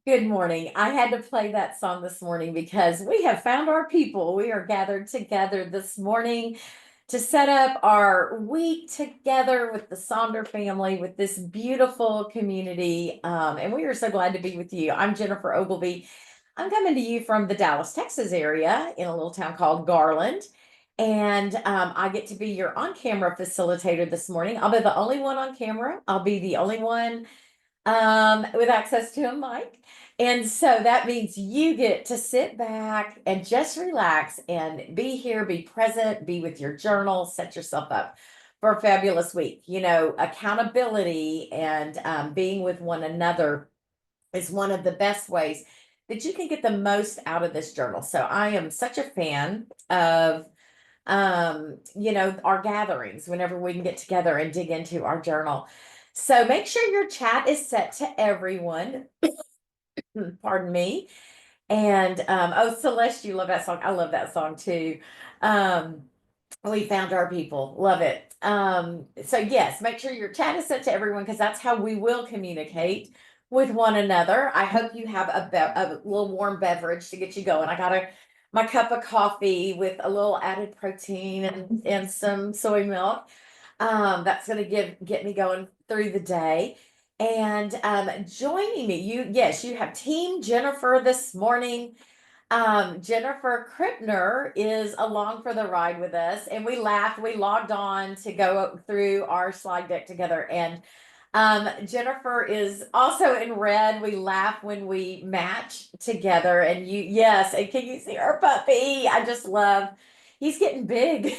Good morning. I had to play that song this morning because we have found our people. We are gathered together this morning to set up our week together with the Sonder family, with this beautiful community. And we are so glad to be with you. I'm Jennifer Ogilvy. I'm coming to you from the Dallas, Texas area in a little town called Garland. And I get to be your on camera facilitator this morning. I'll be the only one on camera, I'll be the only one with access to a mic. And so that means you get to sit back and just relax and be here, be present, be with your journal, set yourself up for a fabulous week. You know, accountability and being with one another is one of the best ways that you can get the most out of this journal. So I am such a fan of our gatherings whenever we can get together and dig into our journal. So make sure your chat is set to everyone. Pardon me. And oh, Celeste, you love that song. I love that song too. Um, we found our people. Love it. So yes, make sure your chat is set to everyone because that's how we will communicate with one another. I hope you have a little warm beverage to get you going. I got my cup of coffee with a little added protein and some soy milk. That's going to get me going through the day. And joining me, yes, you have Team Jennifer this morning. Jennifer Krippner is along for the ride with us, and we laughed. We logged on to go through our slide deck together, and Jennifer is also in red. We laugh when we match together, and yes, and can you see our puppy? I just love. He's getting big.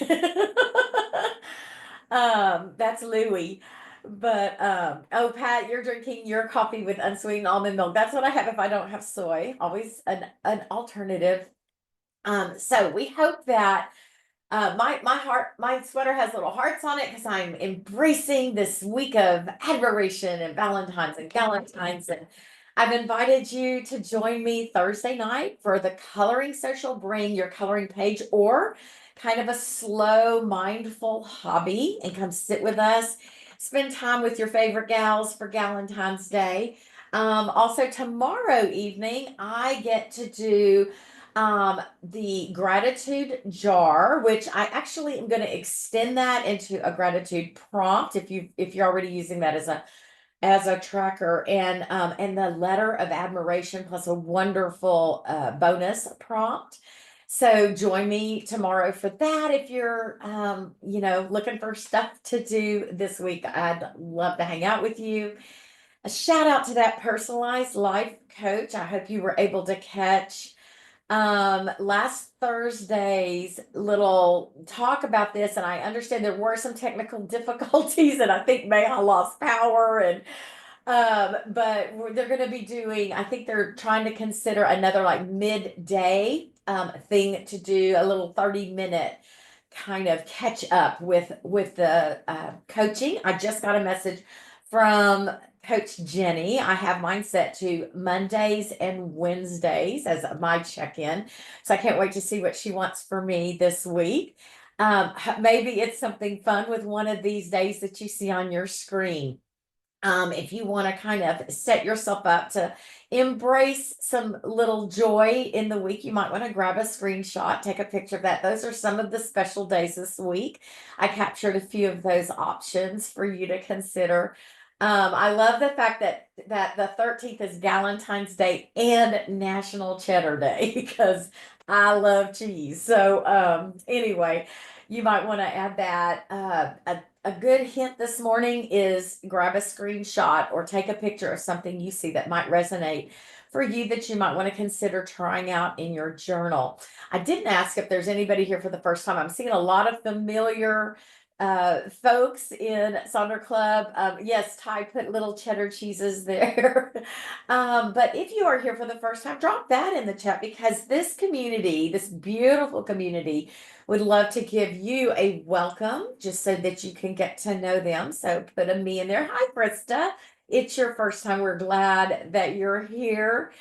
That's Louie. But oh Pat, you're drinking your coffee with unsweetened almond milk. That's what I have if I don't have soy. Always an alternative. So we hope that my sweater has little hearts on it because I'm embracing this week of admiration and Valentine's and Galentine's. And I've invited you to join me Thursday night for the Coloring Social. Bring your coloring page or kind of a slow, mindful hobby and come sit with us. Spend time with your favorite gals for Galentine's Day. Also, tomorrow evening, I get to do the gratitude jar, which I actually am going to extend that into a gratitude prompt if you're already using that as a tracker, and the letter of admiration plus a wonderful bonus prompt. So join me tomorrow for that if you're looking for stuff to do this week. I'd love to hang out with you. A shout out to that personalized life coach. I hope you were able to catch last Thursday's little talk about this, and I understand there were some technical difficulties, and I think Mayha lost power, and but they're going to be doing. I think they're trying to consider another like midday thing to do, a little 30-minute kind of catch up with the coaching. I just got a message from Coach Jenny. I have mine set to Mondays and Wednesdays as my check-in. So I can't wait to see what she wants for me this week. Maybe it's something fun with one of these days that you see on your screen. If you want to kind of set yourself up to embrace some little joy in the week, you might want to grab a screenshot, take a picture of that. Those are some of the special days this week. I captured a few of those options for you to consider. I love the fact that the 13th is Valentine's Day and National Cheddar Day because I love cheese. So anyway, you might want to add that. A good hint this morning is grab a screenshot or take a picture of something you see that might resonate for you that you might want to consider trying out in your journal. I didn't ask if there's anybody here for the first time. I'm seeing a lot of familiar folks in Sonder Club. Yes, Ty put little cheddar cheeses there. But if you are here for the first time, drop that in the chat because this community, this beautiful community, would love to give you a welcome just so that you can get to know them. So put a me in there. Hi, Krista. It's your first time. We're glad that you're here.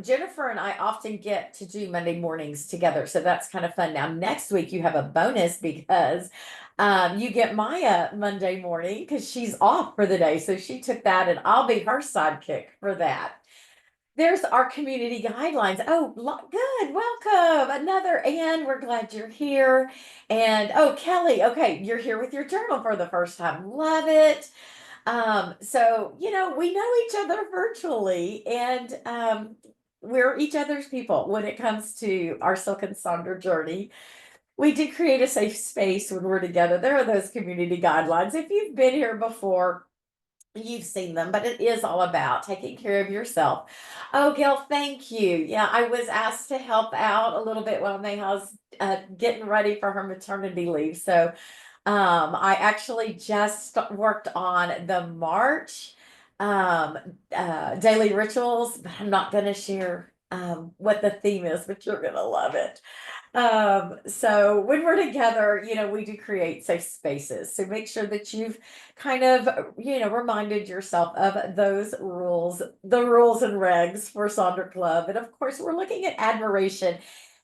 Jennifer and I often get to do Monday mornings together. So that's kind of fun. Now, next week, you have a bonus because you get Maya Monday morning because she's off for the day. So she took that and I'll be her sidekick for that. There's our community guidelines. Oh, good. Welcome. Another Ann. We're glad you're here. And oh, Kelly, okay, you're here with your journal for the first time. Love it. So we know each other virtually, and we're each other's people when it comes to our Silk and Sonder journey. We do create a safe space when we're together. There are those community guidelines. If you've been here before, you've seen them, but it is all about taking care of yourself. Oh, Gail, thank you. Yeah, I was asked to help out a little bit while Neha's getting ready for her maternity leave. So I actually just worked on the March daily rituals, but I'm not going to share what the theme is, but you're going to love it. So when we're together, we do create safe spaces. So make sure that you've kind of, reminded yourself of those rules, the rules and regs for Sonder Club. And of course, we're looking at admiration.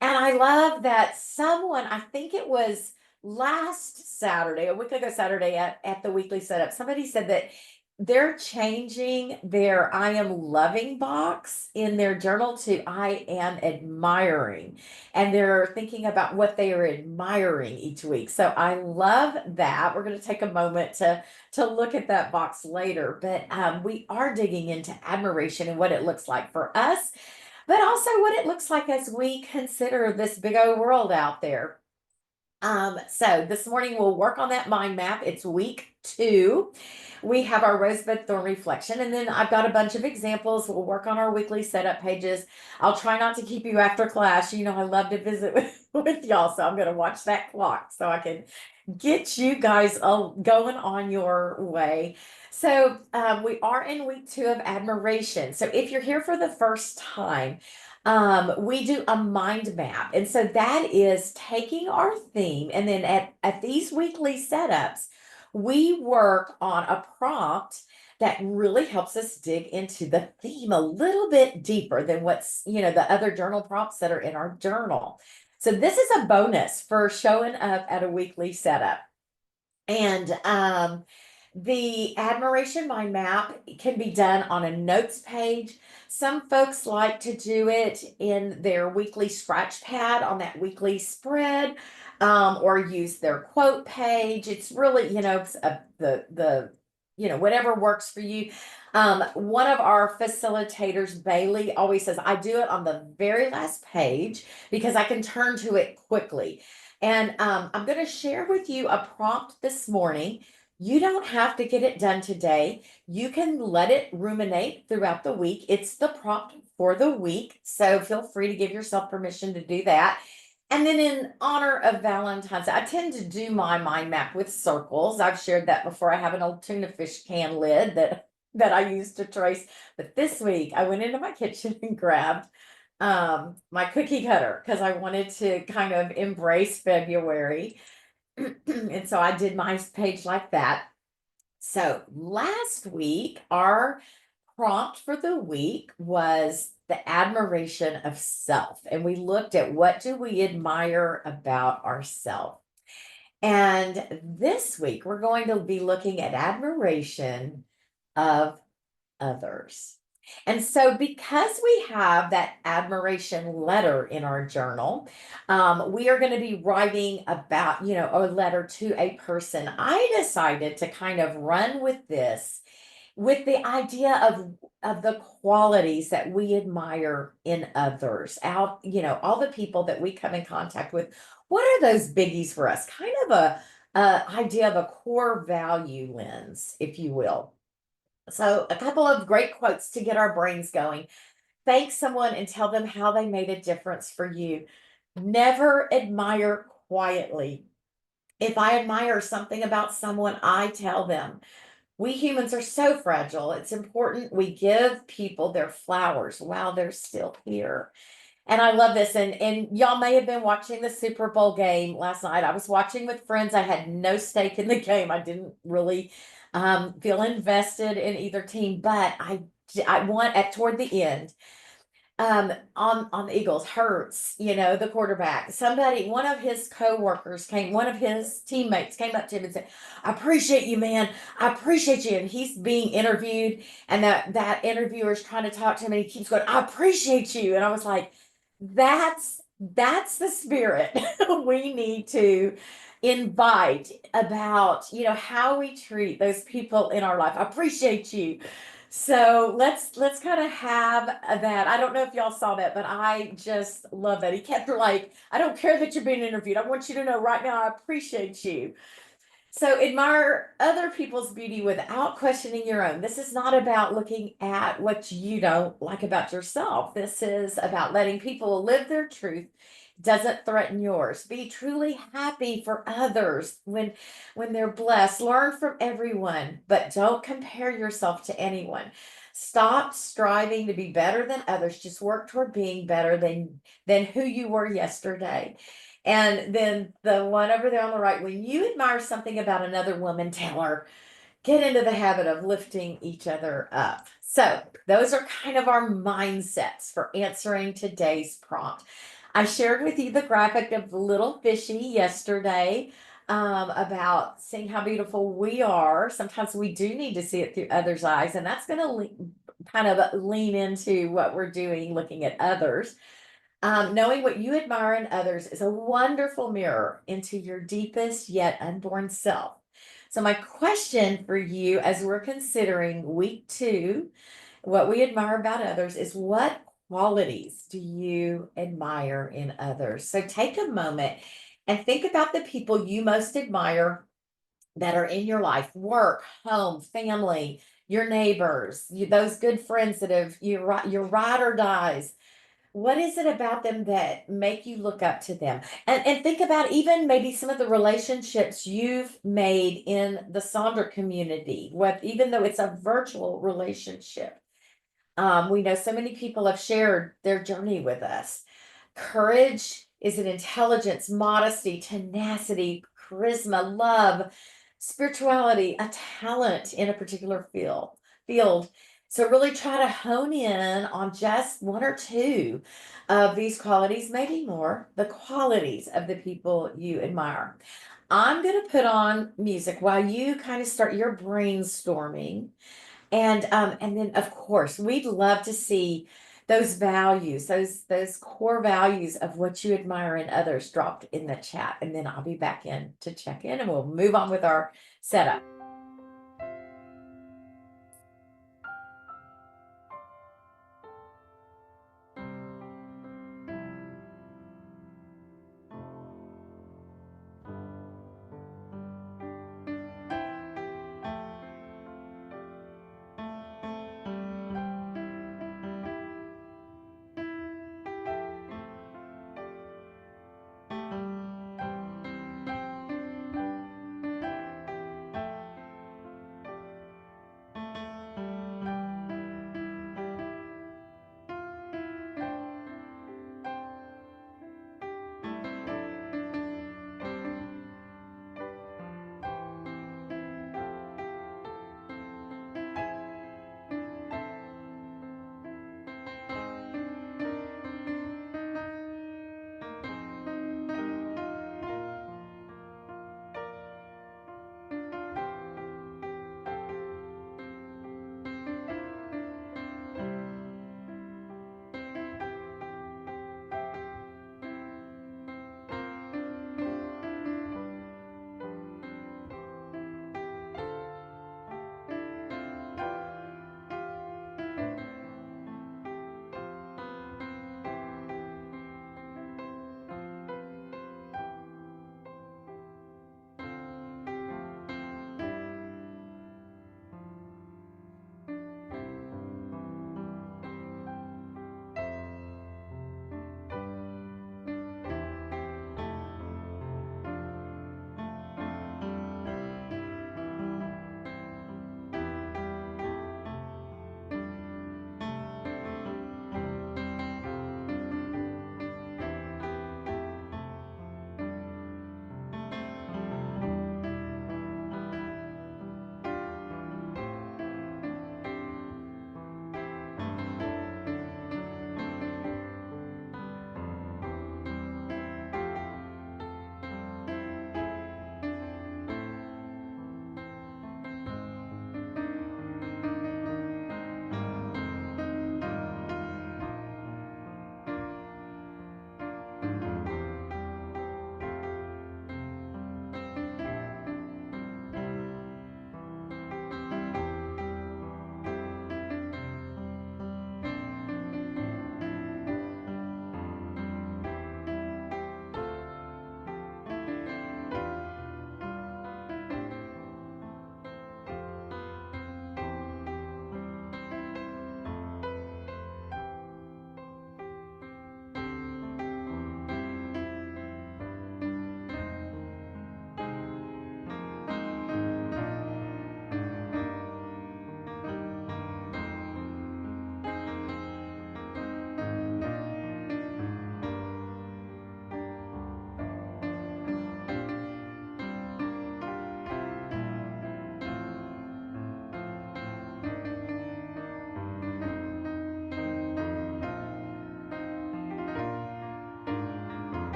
And I love that someone, I think it was last Saturday, a week ago Saturday at the weekly setup, somebody said that they're changing their I am loving box in their journal to I am admiring. And they're thinking about what they are admiring each week. So I love that. We're going to take a moment to look at that box later, but we are digging into admiration and what it looks like for us, but also what it looks like as we consider this big old world out there. So this morning we'll work on that mind map. It's week 2. We have our rosebud thorn reflection, and then I've got a bunch of examples. We'll work on our weekly setup pages. I'll try not to keep you after class. I love to visit with y'all, so I'm going to watch that clock so I can get you guys going on your way. So we are in week 2 of admiration. So if you're here for the first time, we do a mind map. And so that is taking our theme, and then at these weekly setups, we work on a prompt that really helps us dig into the theme a little bit deeper than what's, the other journal prompts that are in our journal. So this is a bonus for showing up at a weekly setup. And the admiration mind map can be done on a notes page. Some folks like to do it in their weekly scratch pad on that weekly spread, or use their quote page. It's really, whatever works for you. One of our facilitators, Bailey, always says, I do it on the very last page because I can turn to it quickly. And I'm going to share with you a prompt this morning. You don't have to get it done today. You can let it ruminate throughout the week. It's the prompt for the week. So feel free to give yourself permission to do that. And then in honor of Valentine's, I tend to do my mind map with circles. I've shared that before. I have an old tuna fish can lid that I use to trace. But this week I went into my kitchen and grabbed my cookie cutter because I wanted to kind of embrace February. And so I did my page like that. So last week, our prompt for the week was the admiration of self. And we looked at what do we admire about ourselves. And this week, we're going to be looking at admiration of others. And so, because we have that admiration letter in our journal, we are going to be writing about, a letter to a person. I decided to kind of run with this with the idea of the qualities that we admire in others, out, all the people that we come in contact with. What are those biggies for us? Kind of a idea of a core value lens, if you will. So, a couple of great quotes to get our brains going. Thank someone and tell them how they made a difference for you. Never admire quietly. If I admire something about someone, I tell them. We humans are so fragile. It's important we give people their flowers while they're still here. And I love this. And y'all may have been watching the Super Bowl game last night. I was watching with friends. I had no stake in the game. I didn't really feel invested in either team, but I want at toward the end. on the Eagles, Hurts, the quarterback. One of his coworkers one of his teammates came up to him and said, "I appreciate you, man. I appreciate you." And he's being interviewed, and that interviewer is trying to talk to him, and he keeps going, "I appreciate you." And I was like, that's the spirit we need to invite about, how we treat those people in our life. "I appreciate you." So let's kind of have that. I don't know if y'all saw that, but I just love that. He kept like, "I don't care that you're being interviewed. I want you to know right now I appreciate you." So admire other people's beauty without questioning your own. This is not about looking at what you don't like about yourself. This is about letting people live their truth. Doesn't threaten yours. Be truly happy for others when they're blessed. Learn from everyone, but don't compare yourself to anyone. Stop striving to be better than others. Just work toward being better than who you were yesterday. And then the one over there on the right, when you admire something about another woman, tell her, get into the habit of lifting each other up. So, those are kind of our mindsets for answering today's prompt. I shared with you the graphic of the little fishy yesterday, about seeing how beautiful we are. Sometimes we do need to see it through others' eyes, and that's going to kind of lean into what we're doing, looking at others. Knowing what you admire in others is a wonderful mirror into your deepest yet unborn self. So, my question for you as we're considering week 2, what we admire about others, is what qualities do you admire in others? So, take a moment and think about the people you most admire that are in your life: work, home, family, your neighbors, those good friends that have your ride or dies. What is it about them that make you look up to them? And think about even maybe some of the relationships you've made in the Sonder community, what even though it's a virtual relationship. We know so many people have shared their journey with us. Courage is an intelligence, modesty, tenacity, charisma, love, spirituality, a talent in a particular field. So really try to hone in on just one or two of these qualities, maybe more, the qualities of the people you admire. I'm going to put on music while you kind of start your brainstorming, and then of course, we'd love to see those values, those core values of what you admire in others dropped in the chat. And then I'll be back in to check in, and we'll move on with our setup.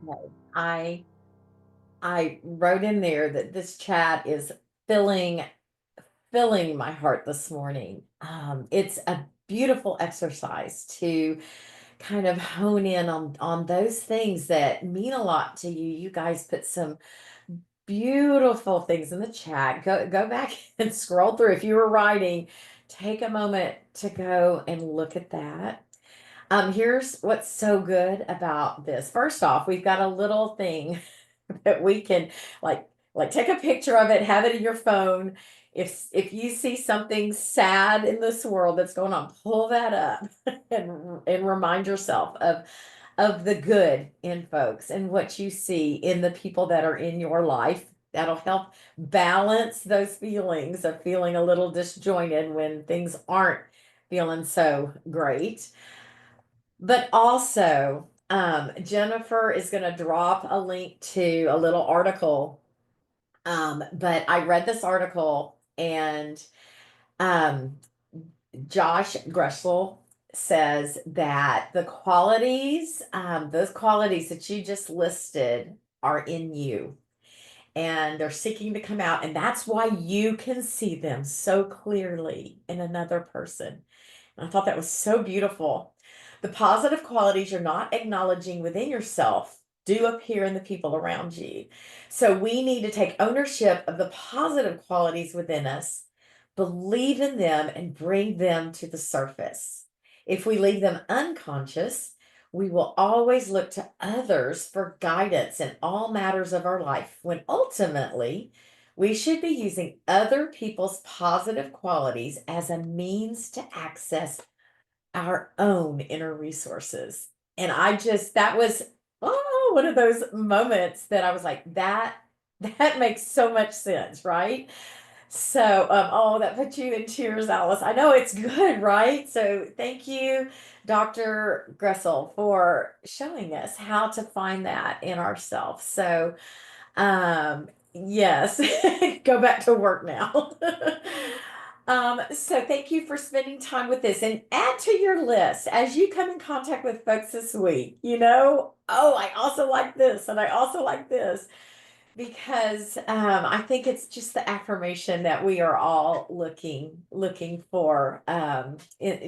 Okay. I wrote in there that this chat is filling filling my heart this morning. It's a beautiful exercise to kind of hone in on those things that mean a lot to you. You guys put some beautiful things in the chat. Go back and scroll through. If you were writing, take a moment to go and look at that. Here's what's so good about this. First off, we've got a little thing that we can like take a picture of it, have it in your phone. If you see something sad in this world that's going on, pull that up and remind yourself of the good in folks and what you see in the people that are in your life. That'll help balance those feelings of feeling a little disjointed when things aren't feeling so great. But also, Jennifer is going to drop a link to a little article. But I read this article, and um, Josh Gressel says that those qualities that you just listed are in you, and they're seeking to come out. And that's why you can see them so clearly in another person. I thought that was so beautiful. The positive qualities you're not acknowledging within yourself do appear in the people around you. So we need to take ownership of the positive qualities within us, believe in them, and bring them to the surface. If we leave them unconscious, we will always look to others for guidance in all matters of our life, when ultimately we should be using other people's positive qualities as a means to access our own inner resources. And that was one of those moments that I was like, that makes so much sense, right? So, oh, that put you in tears, Alice. I know it's good, right? So, thank you, Dr. Gressel, for showing us how to find that in ourselves. So, yes, go back to work now. So thank you for spending time with this, and add to your list as you come in contact with folks this week, oh, I also like this, and I also like this, because I think it's just the affirmation that we are all looking for,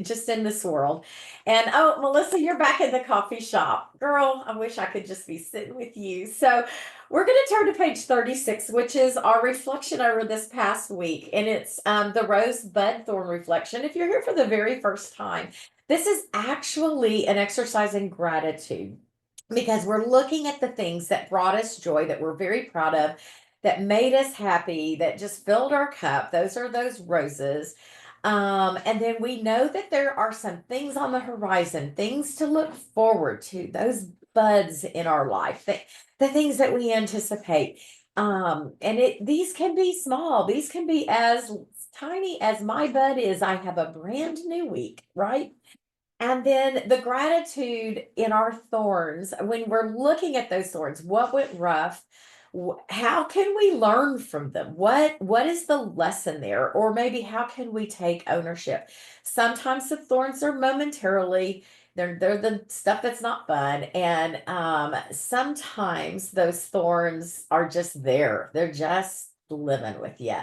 just in this world. And oh, Melissa, you're back in the coffee shop, girl. I wish I could just be sitting with you. So we're going to turn to page 36, which is our reflection over this past week, and it's the rose bud thorn reflection. If you're here for the very first time, this is actually an exercise in gratitude, because we're looking at the things that brought us joy, that we're very proud of, that made us happy, that just filled our cup. Those are those roses. And then we know that there are some things on the horizon, things to look forward to, those buds in our life, the things that we anticipate. And these can be small, these can be as tiny as my bud is. I have a brand new week, right? And then the gratitude in our thorns, when we're looking at those thorns, what went rough? How can we learn from them? What is the lesson there? Or maybe how can we take ownership? Sometimes the thorns are momentarily, they're the stuff that's not fun. And sometimes those thorns are just there. They're just living with you.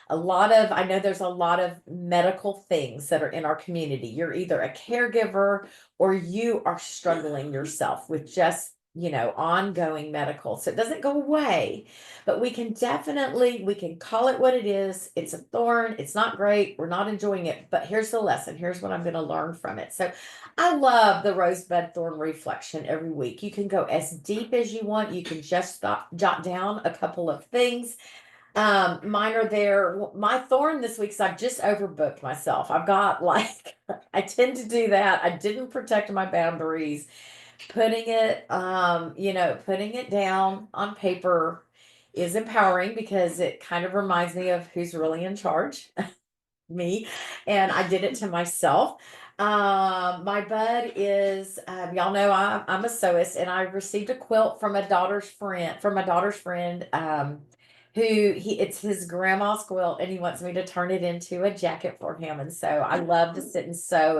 I know there's a lot of medical things that are in our community. You're either a caregiver or you are struggling yourself with just, ongoing medical. So it doesn't go away, but we can call it what it is. It's a thorn. It's not great. We're not enjoying it, but here's the lesson. Here's what I'm going to learn from it. So I love the rosebud thorn reflection every week. You can go as deep as you want. You can just jot down a couple of things. Mine are there. My thorn this week is I've just overbooked myself. I've got like, I tend to do that. I didn't protect my boundaries. Putting it down on paper is empowering, because it kind of reminds me of who's really in charge, me. And I did it to myself. My bud is, y'all know I'm a sewist, and I received a quilt from my daughter's friend, it's his grandma's quilt, and he wants me to turn it into a jacket for him. And so I love to sit and sew,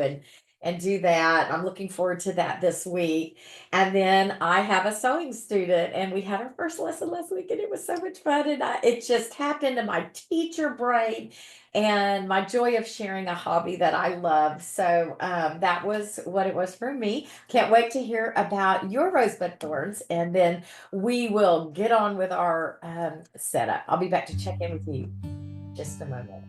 and do that. I'm looking forward to that this week. And then I have a sewing student, and we had our first lesson last week, and it was so much fun. And it just tapped into my teacher brain and my joy of sharing a hobby that I love. So that was what it was for me. Can't wait to hear about your rosebud thorns, and then we will get on with our setup. I'll be back to check in with you just a moment.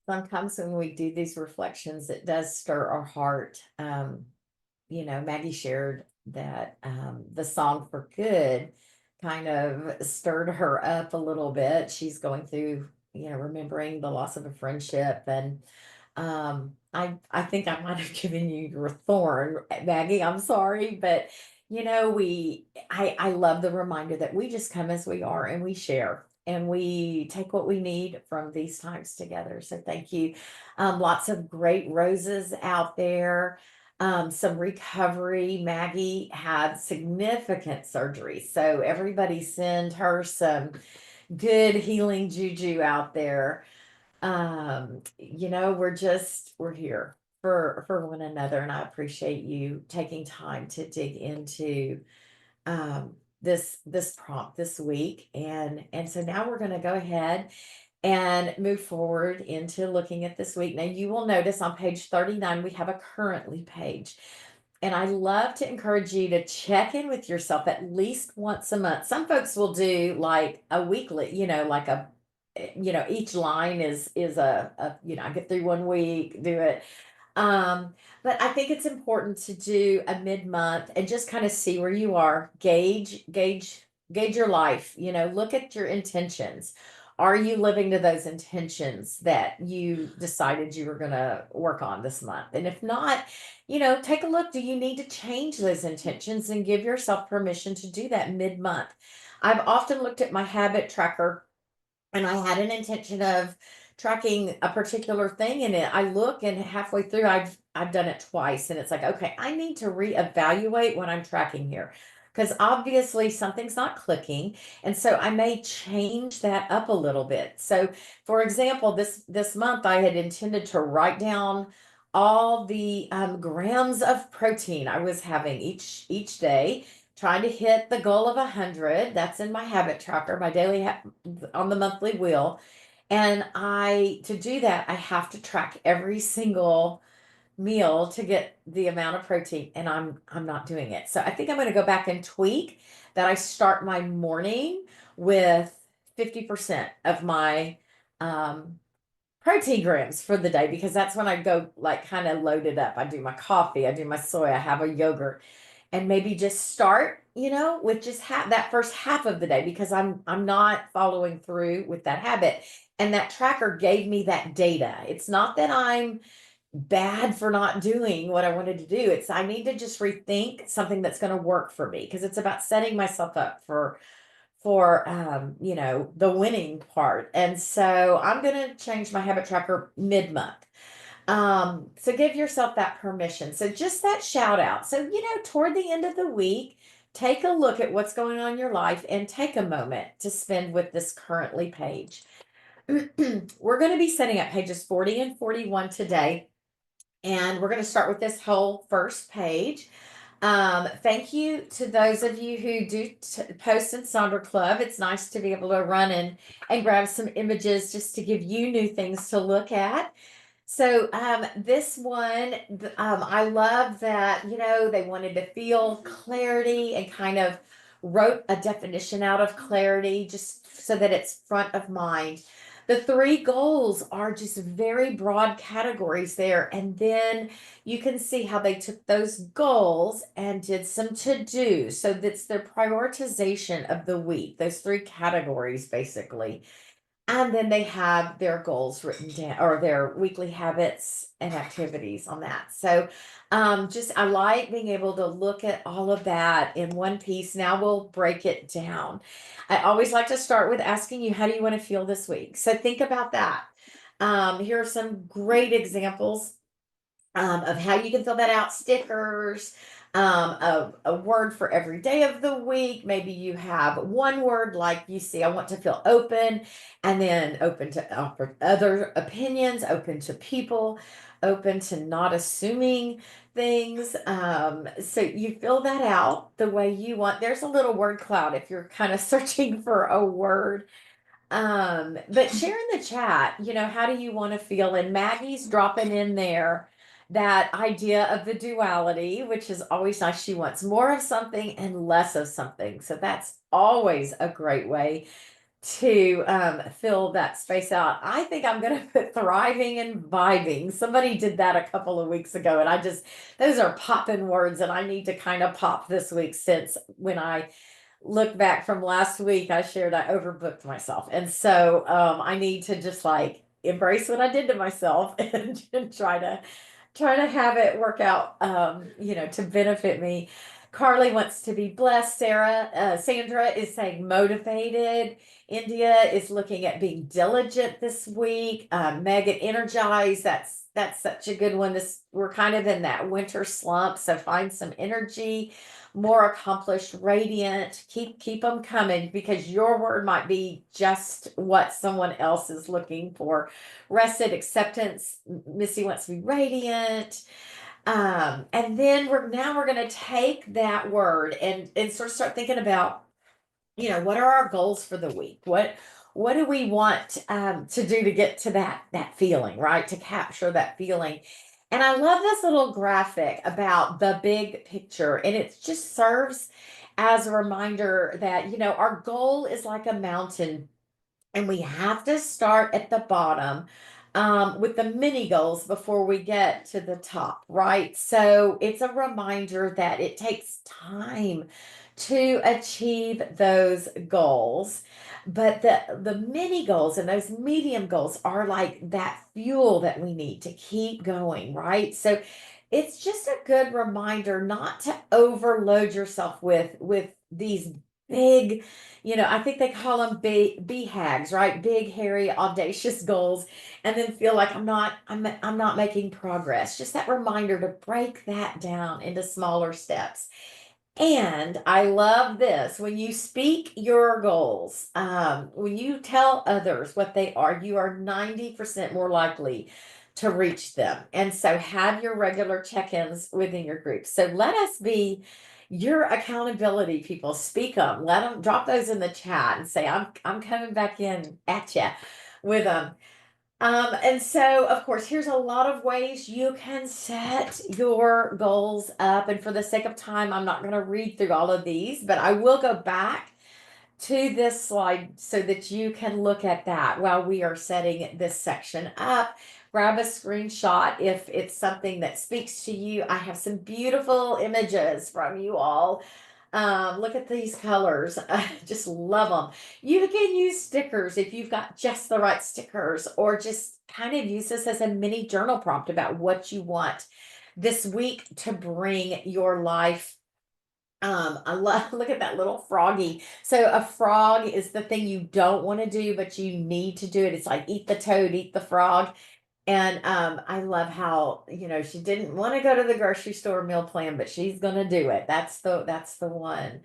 Sometimes when we do these reflections, it does stir our heart. Maggie shared that the song for good kind of stirred her up a little bit. She's going through, remembering the loss of a friendship. And I think I might have given you your thorn, Maggie. I'm sorry, but I love the reminder that we just come as we are, and we share, and we take what we need from these times together. So thank you. Lots of great roses out there. Some recovery. Maggie had significant surgery, so everybody send her some good healing juju out there. We're here for one another, and I appreciate you taking time to dig into this prompt this week. And so now we're going to go ahead and move forward into looking at this week. Now you will notice on page 39 we have a currently page. And I love to encourage you to check in with yourself at least once a month. Some folks will do like a weekly, like each line is I get through one week, do it. Um, but I think it's important to do a mid-month and just kind of see where you are, gauge your life, look at your intentions. are you living to those intentions that you decided you were going to work on this month? And if not, take a look. Do you need to change those intentions and give yourself permission to do that mid-month? I've often looked at my habit tracker and I had an intention of tracking a particular thing in it. I look and halfway through I've done it twice and it's like, okay, I need to reevaluate what I'm tracking here because obviously something's not clicking. And so I may change that up a little bit. So for example, this month I had intended to write down all the grams of protein I was having each day, trying to hit the goal of 100. That's in my habit tracker, my daily on the monthly wheel. And to do that, I have to track every single meal to get the amount of protein, and I'm not doing it. So I think I'm going to go back and tweak that. I start my morning with 50% of my um protein grams for the day, because that's when I go like kind of loaded up. I do my coffee, I do my soy, I have a yogurt, and maybe just start, with just that first half of the day, because I'm not following through with that habit. And that tracker gave me that data. It's not that I'm bad for not doing what I wanted to do. It's I need to just rethink something that's going to work for me, because it's about setting myself up for the winning part. And so I'm going to change my habit tracker mid-month. So give yourself that permission. So just that shout out. So, toward the end of the week, take a look at what's going on in your life and take a moment to spend with this currently page. We're going to be setting up pages 40 and 41 today. And we're going to start with this whole first page. Thank you to those of you who do post in Sonder Club. It's nice to be able to run and grab some images just to give you new things to look at. So this one, I love that, they wanted to feel clarity and kind of wrote a definition out of clarity just so that it's front of mind. The three goals are just very broad categories there. And then you can see how they took those goals and did some to-do. So that's their prioritization of the week, those three categories basically. And then they have their goals written down, or their weekly habits and activities on that. So I like being able to look at all of that in one piece. Now we'll break it down. I always like to start with asking you, how do you want to feel this week? So think about that. Here are some great examples of how you can fill that out. Stickers, a word for every day of the week. Maybe you have one word, like you see, I want to feel open, and then open to other opinions, open to people, open to not assuming things. So you fill that out the way you want. There's a little word cloud if you're kind of searching for a word. But share in the chat, how do you want to feel? And Maggie's dropping in there that idea of the duality, which is always nice. She wants more of something and less of something. So that's always a great way to fill that space out. I think I'm going to put thriving and vibing. Somebody did that a couple of weeks ago, and those are popping words, and I need to kind of pop this week, since when I look back from last week, I shared I overbooked myself. And so I need to just like embrace what I did to myself and try to have it work out, to benefit me. Carly wants to be blessed. Sandra is saying motivated. India is looking at being diligent this week. Megan, energized. That's such a good one. We're kind of in that winter slump, so find some energy. More accomplished, radiant. Keep them coming, because your word might be just what someone else is looking for. Rested, acceptance. Missy wants to be radiant. And then we're going to take that word and sort of start thinking about, what are our goals for the week? What do we want to do to get to that feeling, right? To capture that feeling. And I love this little graphic about the big picture, and it just serves as a reminder that, our goal is like a mountain, and we have to start at the bottom with the mini goals before we get to the top, right? So it's a reminder that it takes time to achieve those goals. But the mini goals and those medium goals are like that fuel that we need to keep going, right? So it's just a good reminder not to overload yourself with these big, I think they call them BHAGs, right? Big, hairy, audacious goals, and then feel like I'm not making progress. Just that reminder to break that down into smaller steps. And I love this. When you speak your goals, when you tell others what they are, you are 90% more likely to reach them. And so have your regular check-ins within your group. So let us be your accountability people. Speak them. Let them drop those in the chat and say, I'm coming back in at you with them. And so, of course, here's a lot of ways you can set your goals up. And for the sake of time, I'm not going to read through all of these, but I will go back to this slide so that you can look at that while we are setting this section up. Grab a screenshot if it's something that speaks to you. I have some beautiful images from you all. Look at these colors. I just love them. You can use stickers if you've got just the right stickers, or just kind of use this as a mini journal prompt about what you want this week to bring your life. I love, look at that little froggy. So a frog is the thing you don't want to do, but you need to do it. It's like eat the toad, eat the frog. And I love how, she didn't want to go to the grocery store meal plan, but she's gonna do it. That's the one.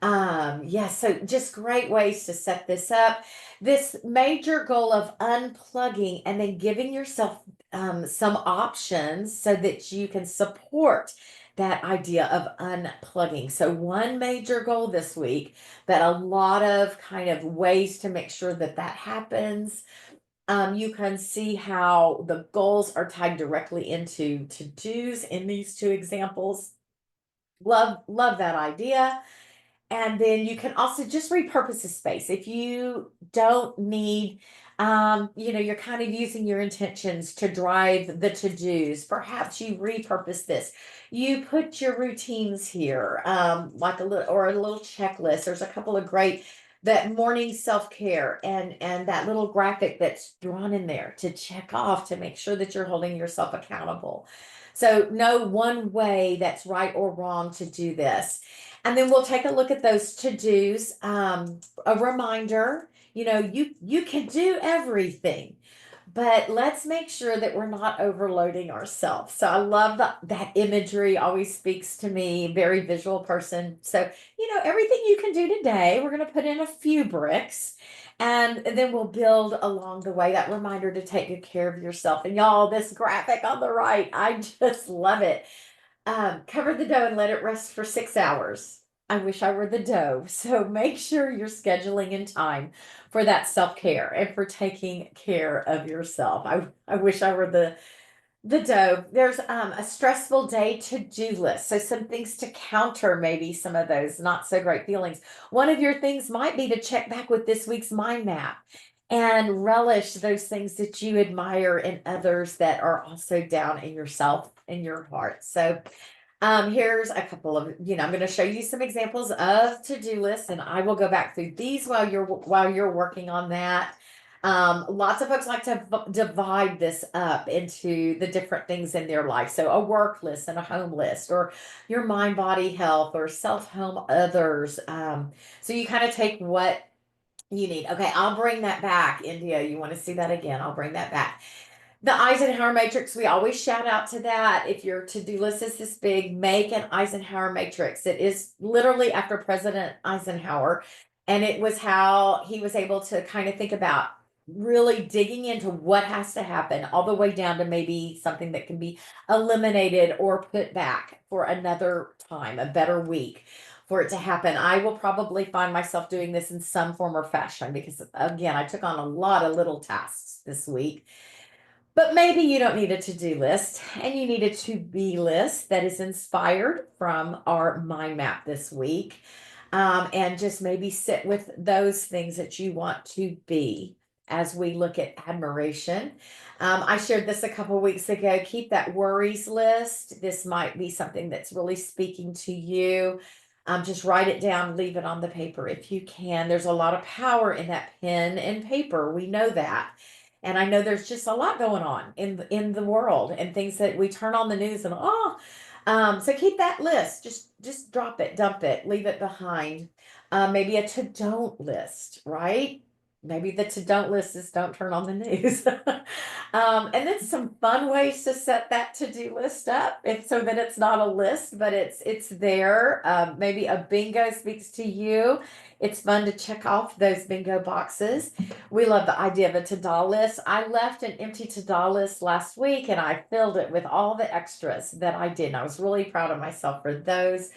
Yeah, so just great ways to set this up. This major goal of unplugging and then giving yourself some options so that you can support that idea of unplugging. So, one major goal this week, but a lot of kind of ways to make sure that that happens. You can see how the goals are tied directly into to-dos in these two examples. Love that idea. And then you can also just repurpose the space. If you don't need, you're kind of using your intentions to drive the to-dos, perhaps you repurpose this. You put your routines here, like a little checklist. There's a couple of great, that morning self-care and that little graphic that's drawn in there to check off to make sure that you're holding yourself accountable. So no one way that's right or wrong to do this. And then we'll take a look at those to-dos. A reminder, you can do everything, but let's make sure that we're not overloading ourselves. So I love that imagery always speaks to me, very visual person. So, everything you can do today, we're going to put in a few bricks, and then we'll build along the way. That reminder to take good care of yourself. And y'all, this graphic on the right, I just love it. Cover the dough and let it rest for 6 hours. I wish I were the dough. So make sure you're scheduling in time for that self-care and for taking care of yourself. I wish I were the dough. There's a stressful day to-do list. So some things to counter maybe some of those not so great feelings. One of your things might be to check back with this week's mind map and relish those things that you admire in others that are also down in yourself and your heart. So here's a couple of, I'm going to show you some examples of to-do lists, and I will go back through these while you're working on that. Lots of folks like to divide this up into the different things in their life. So a work list and a home list, or your mind, body, health, or self, home, others. So you kind of take what you need. Okay, I'll bring that back. India, you want to see that again? I'll bring that back. The Eisenhower matrix, we always shout out to that. If your to-do list is this big, make an Eisenhower matrix. It is literally after President Eisenhower, and it was how he was able to kind of think about really digging into what has to happen, all the way down to maybe something that can be eliminated or put back for another time, a better week for it to happen. I will probably find myself doing this in some form or fashion because, again, I took on a lot of little tasks this week. But maybe you don't need a to-do list and you need a to-be list that is inspired from our mind map this week. And just maybe sit with those things that you want to be. as we look at admiration. I shared this a couple weeks ago. Keep that worries list. This might be something that's really speaking to you. Just write it down, leave it on the paper if you can. There's a lot of power in that pen and paper. We know that. And I know there's just a lot going on in the world and things that we turn on the news and so keep that list. Just drop it, dump it, leave it behind. Maybe a to don't list, right? Maybe the to don't list is don't turn on the news. And then some fun ways to set that to do list up, if so that it's not a list, but it's there. Maybe a bingo speaks to you. It's fun to check off those bingo boxes. We love the idea of a to-do list. I left an empty to-do list last week and I filled it with all the extras that I did. And I was really proud of myself for those.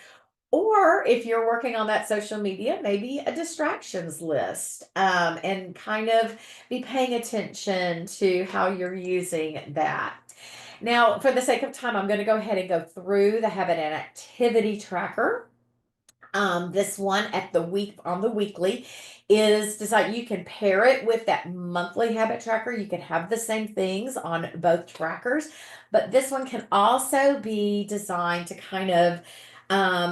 Or if you're working on that social media, maybe a distractions list, and kind of be paying attention to how you're using that. Now, for the sake of time, I'm going to go ahead and go through the habit and activity tracker. This one at the week on the weekly is designed. You can pair it with that monthly habit tracker. You can have the same things on both trackers, but this one can also be designed to kind of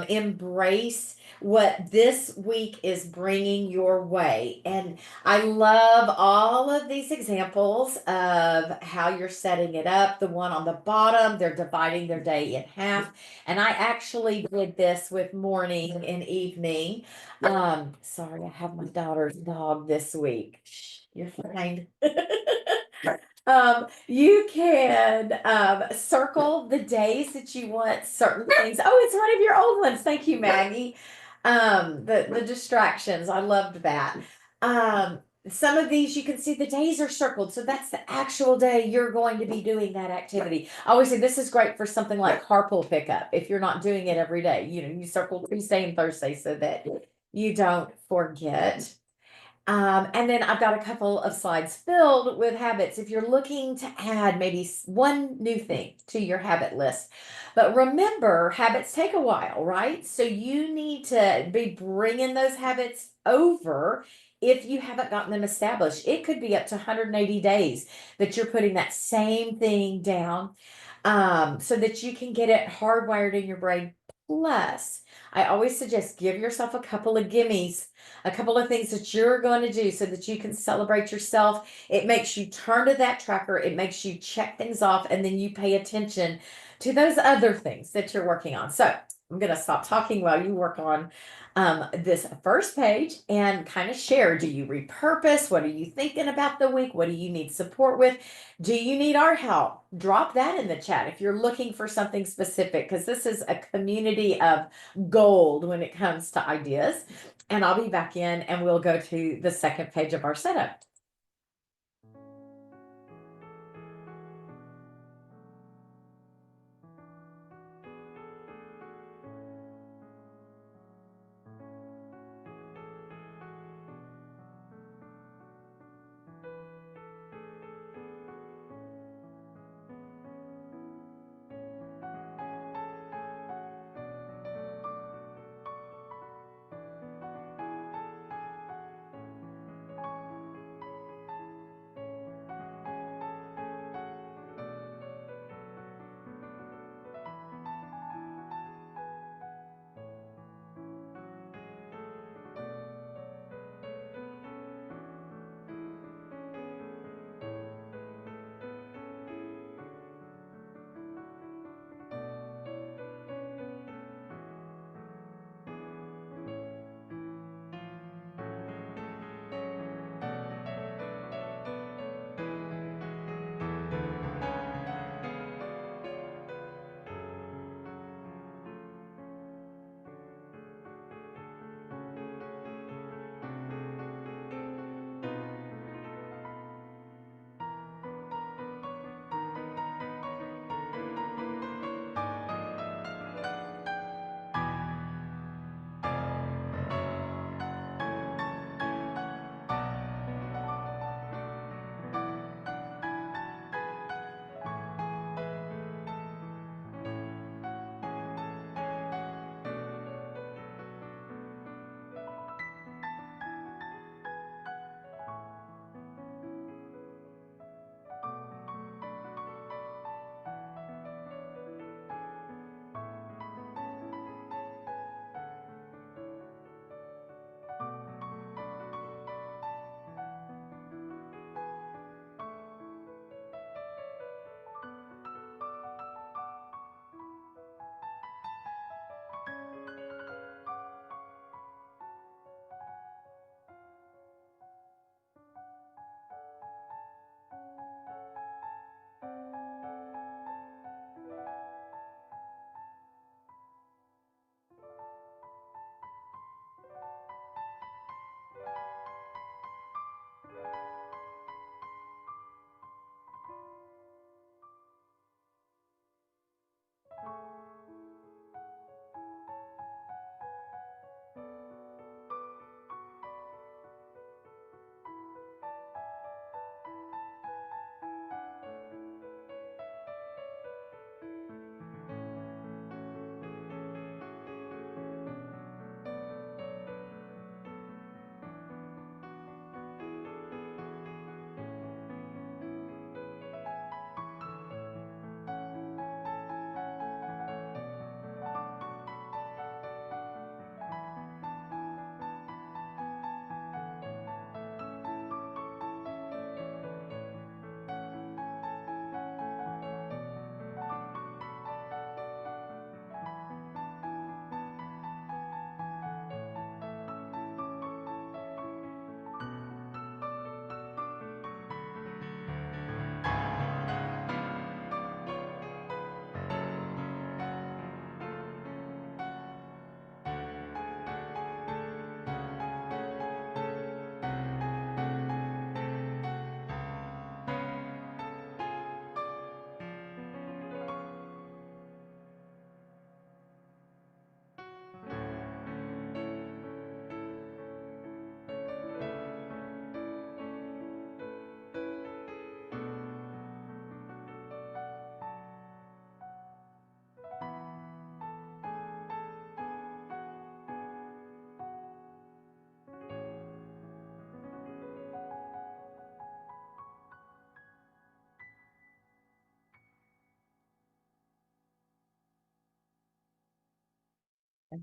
embrace what this week is bringing your way. And I love all of these examples of how you're setting it up. The one on the bottom, they're dividing their day in half. And I actually did this with morning and evening. Sorry, I have my daughter's dog this week. Shh, you're fine. You can circle the days that you want certain things. Oh, it's one of your old ones. Thank you, Maggie. The distractions. I loved that. Some of these you can see the days are circled, so that's the actual day you're going to be doing that activity. I always say this is great for something like carpool pickup. If you're not doing it every day, you circle Tuesday and Thursday so that you don't forget. And then I've got a couple of slides filled with habits. If you're looking to add maybe one new thing to your habit list, but remember, habits take a while, right? So you need to be bringing those habits over if you haven't gotten them established. It could be up to 180 days that you're putting that same thing down, so that you can get it hardwired in your brain. Plus, I always suggest give yourself a couple of gimmies, a couple of things that you're going to do so that you can celebrate yourself. It makes you turn to that tracker, it makes you check things off, and then you pay attention to those other things that you're working on. So I'm going to stop talking while you work on this first page and kind of share. Do you repurpose? What are you thinking about the week? What do you need support with? Do you need our help? Drop that in the chat if you're looking for something specific, because this is a community of gold when it comes to ideas. And I'll be back in and we'll go to the second page of our setup.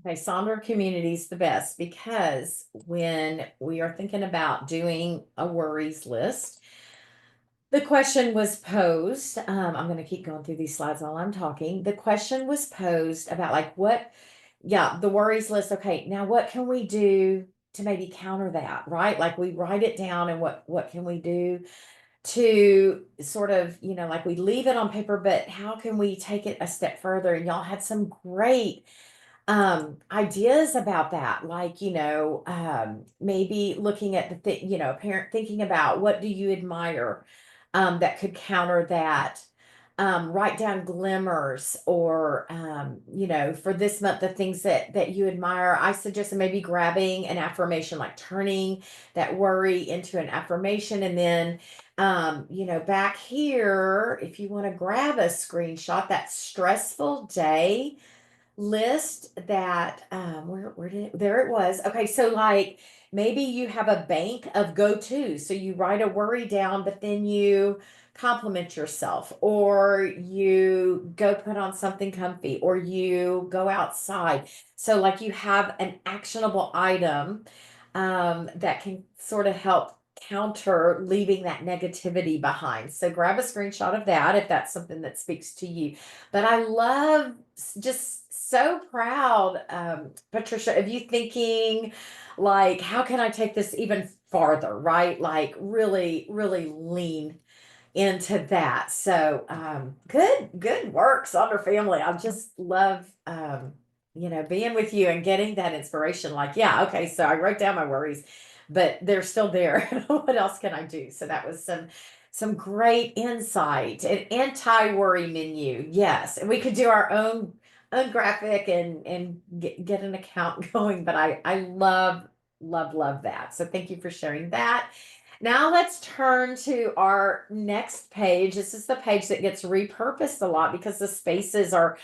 Okay, Sonder community is the best because when we are thinking about doing a worries list, the question was posed. I'm going to keep going through these slides while I'm talking. The question was posed about like what, yeah, the worries list. Okay, now what can we do to maybe counter that, right? Like we write it down and what can we do to sort of, like we leave it on paper, but how can we take it a step further? And y'all had some great ideas about that, like maybe looking at the thing, parent thinking about what do you admire that could counter that. Write down glimmers, or for this month the things that you admire. I suggest maybe grabbing an affirmation, like turning that worry into an affirmation. And then back here, if you want to grab a screenshot, that stressful day list that where did there it was. Okay, so like maybe you have a bank of go-to, so you write a worry down, but then you compliment yourself, or you go put on something comfy, or you go outside. So like you have an actionable item that can sort of help counter leaving that negativity behind. So grab a screenshot of that if that's something that speaks to you. But I love, just so proud, Patricia, of you thinking like, how can I take this even farther, right? Like really, really lean into that. So good work, Sonder family. I just love being with you and getting that inspiration. Like, yeah, okay, so I wrote down my worries, but they're still there. What else can I do? So that was some great insight. An anti-worry menu. Yes. And we could do our own graphic and get an account going. But I love that. So thank you for sharing that. Now let's turn to our next page. This is the page that gets repurposed a lot because the spaces are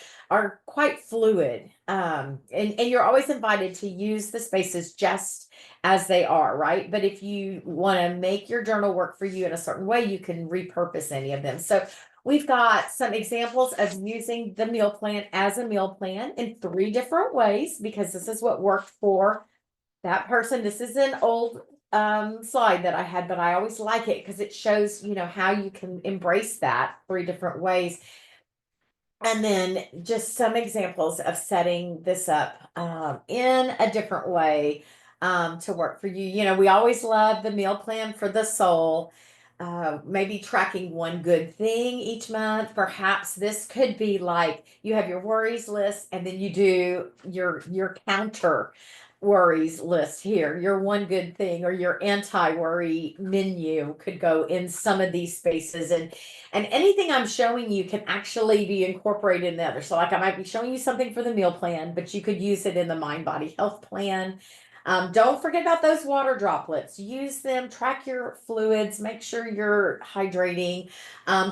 quite fluid. And you're always invited to use the spaces just as they are, right? But if you want to make your journal work for you in a certain way, you can repurpose any of them. So we've got some examples of using the meal plan as a meal plan in 3 different ways, because this is what worked for that person. This is an old slide that I had, but I always like it because it shows, how you can embrace that 3 different ways. And then just some examples of setting this up in a different way to work for you. We always love the meal plan for the soul. Maybe tracking one good thing each month. Perhaps this could be like you have your worries list, and then you do your counter worries list here. Your one good thing or your anti-worry menu could go in some of these spaces, and anything I'm showing you can actually be incorporated in the other. So like I might be showing you something for the meal plan, but you could use it in the mind body health plan. Don't forget about those water droplets. Use them, track your fluids, make sure you're hydrating.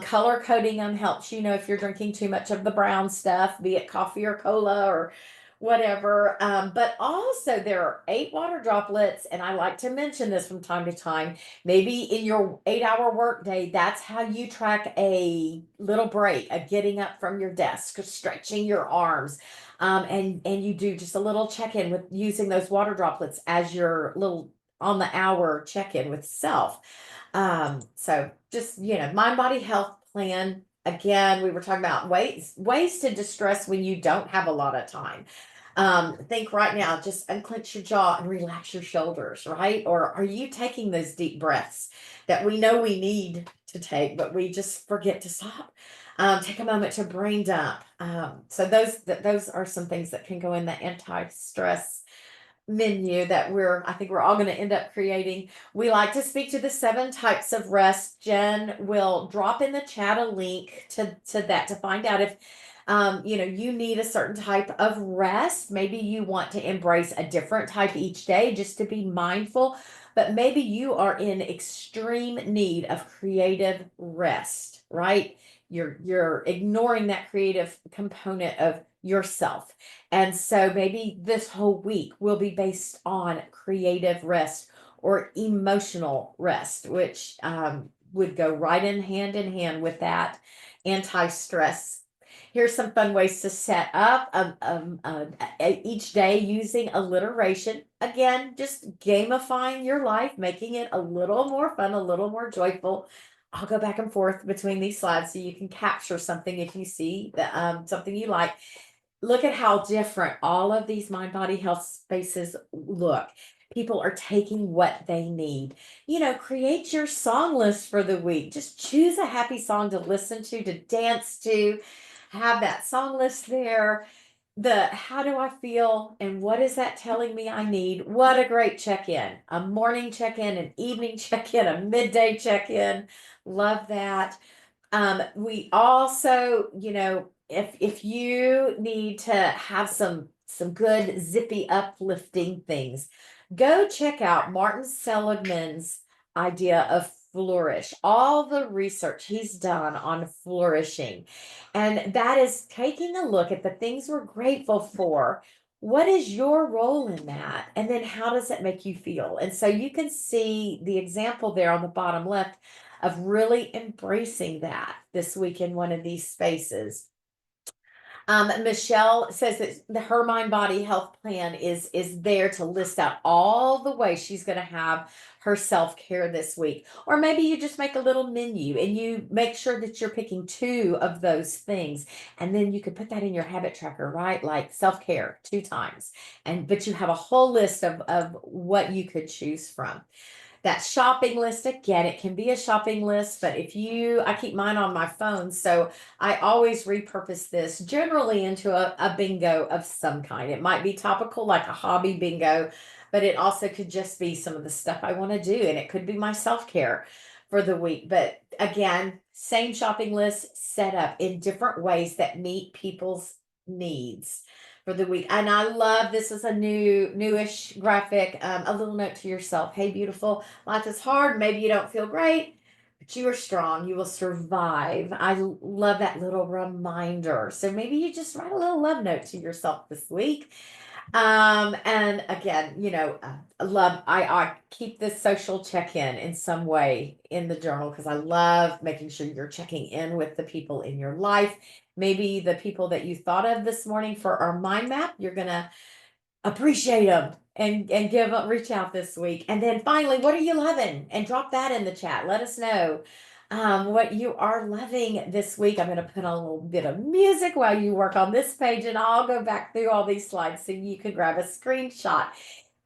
Color coding them helps you know if you're drinking too much of the brown stuff, be it coffee or cola or whatever. But also there are 8 water droplets, and I like to mention this from time to time. Maybe in your 8-hour workday, that's how you track a little break, a getting up from your desk, stretching your arms. And you do just a little check-in with using those water droplets as your little on the hour check-in with self. So just, mind body health plan. Again, we were talking about ways to distress when you don't have a lot of time. Think right now, just unclench your jaw and relax your shoulders, right? Or are you taking those deep breaths that we know we need to take, but we just forget to stop? Take a moment to brain dump. So those are some things that can go in the anti-stress menu that I think we're all going to end up creating. We like to speak to the 7 types of rest. Jen will drop in the chat a link to that to find out if you need a certain type of rest. Maybe you want to embrace a different type each day just to be mindful, but maybe you are in extreme need of creative rest, right? You're ignoring that creative component of yourself. And so maybe this whole week will be based on creative rest or emotional rest, which would go right in hand with that anti-stress. Here's some fun ways to set up each day using alliteration. Again, just gamifying your life, making it a little more fun, a little more joyful. I'll go back and forth between these slides so you can capture something if you see something you like. Look at how different all of these mind body health spaces look. People are taking what they need. Create your song list for the week. Just choose a happy song to listen to dance to. Have that song list there. The how do I feel and what is that telling me I need? What a great check-in. A morning check-in, an evening check-in, a midday check-in. Love that. We also, if you need to have some good zippy uplifting things, go check out Martin Seligman's idea of flourish, all the research he's done on flourishing. And that is taking a look at the things we're grateful for. What is your role in that? And then how does it make you feel? And so you can see the example there on the bottom left of really embracing that this week in one of these spaces. Michelle says that her mind body health plan is there to list out all the ways she's going to have her self-care this week. Or maybe you just make a little menu and you make sure that you're picking 2 of those things, and then you could put that in your habit tracker, right? Like self-care 2 times, but you have a whole list of what you could choose from. That shopping list, again, it can be a shopping list, but I keep mine on my phone, so I always repurpose this generally into a bingo of some kind. It might be topical, like a hobby bingo, but it also could just be some of the stuff I want to do, and it could be my self-care for the week. But again, same shopping list set up in different ways that meet people's needs for the week. And I love this is a newish graphic. A little note to yourself. Hey, beautiful, life is hard. Maybe you don't feel great, but you are strong. You will survive. I love that little reminder. So maybe you just write a little love note to yourself this week. And again, I keep this social check-in in some way in the journal because I love making sure you're checking in with the people in your life. Maybe the people that you thought of this morning for our mind map, you're gonna appreciate them and reach out this week. And then finally, what are you loving? And drop that in the chat. Let us know what you are loving this week. I'm going to put on a little bit of music while you work on this page, and I'll go back through all these slides so you can grab a screenshot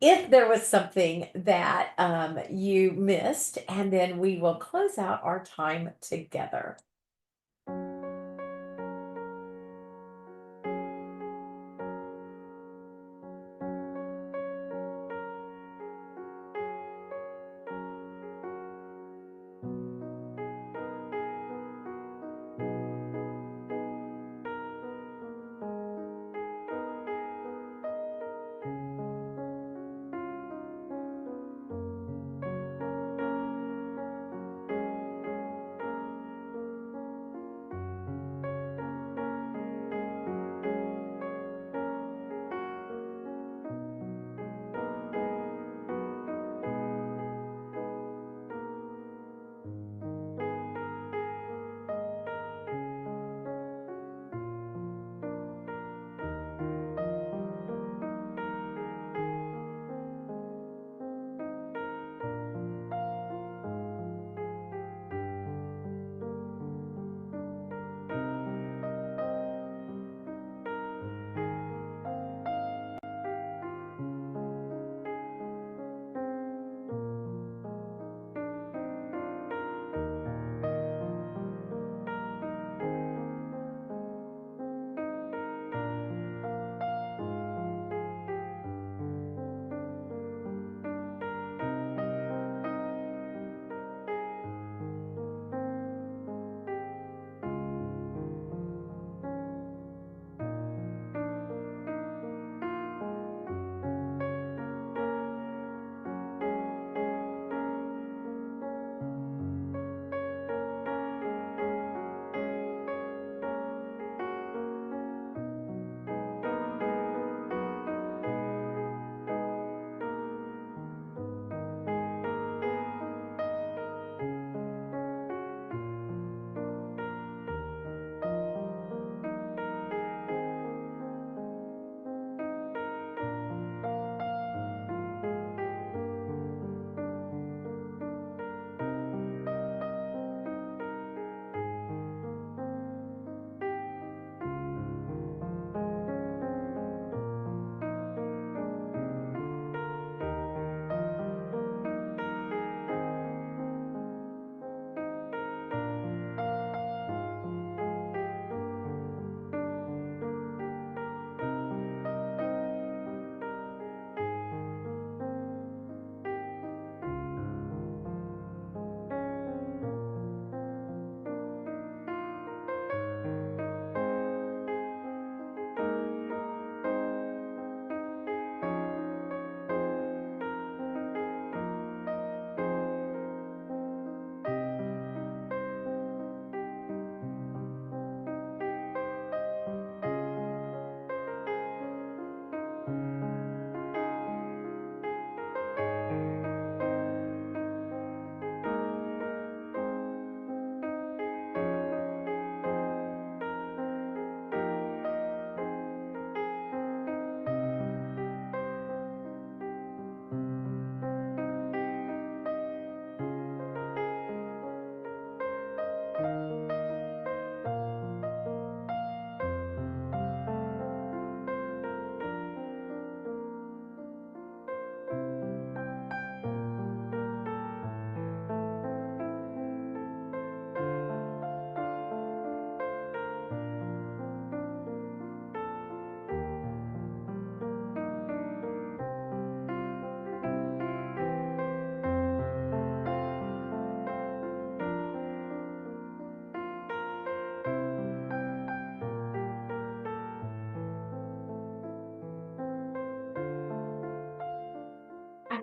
if there was something that you missed, and then we will close out our time together.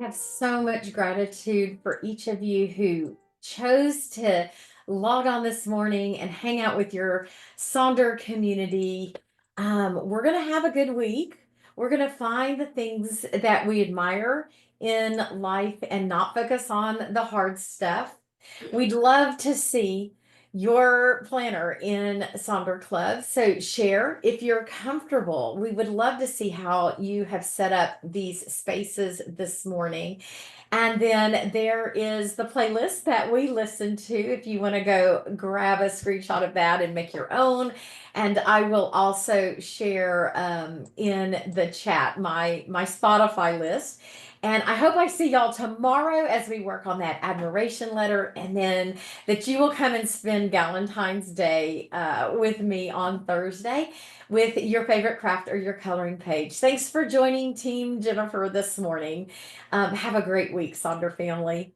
have so much gratitude for each of you who chose to log on this morning and hang out with your Sonder community. We're going to have a good week. We're going to find the things that we admire in life and not focus on the hard stuff. We'd love to see your planner in Sonder Club. So share if you're comfortable. We would love to see how you have set up these spaces this morning. And then there is the playlist that we listen to if you want to go grab a screenshot of that and make your own. And I will also share in the chat my Spotify list. And I hope I see y'all tomorrow as we work on that admiration letter, and then that you will come and spend Valentine's Day with me on Thursday with your favorite craft or your coloring page. Thanks for joining Team Jennifer this morning. Have a great week, Sonder family.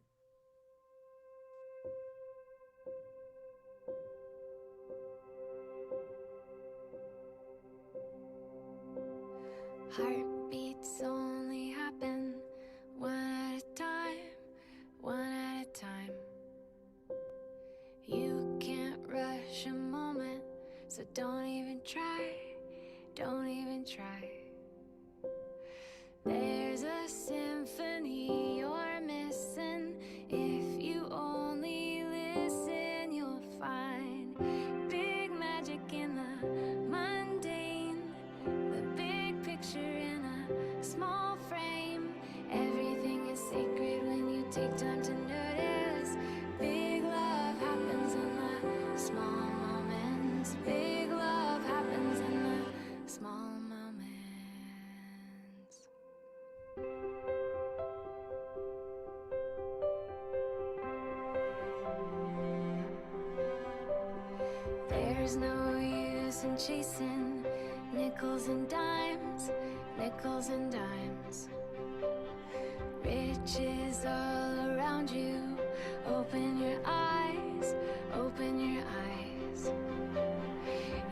Heartbeats only happen one at a time, one at a time. You can't rush a moment, so don't even try, don't even try. There's a symphony you're missing. If you only listen, you'll find big magic in the mundane, the big picture in a small frame. Everything is sacred when you take time to notice. Big love happens in the small moments. Big love happens in the small moments. There's no use in chasing nickels and dimes, nickels and dimes. Riches all around you. Open your eyes, open your eyes.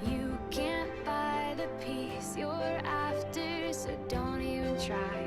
You can't buy the peace you're after, so don't even try.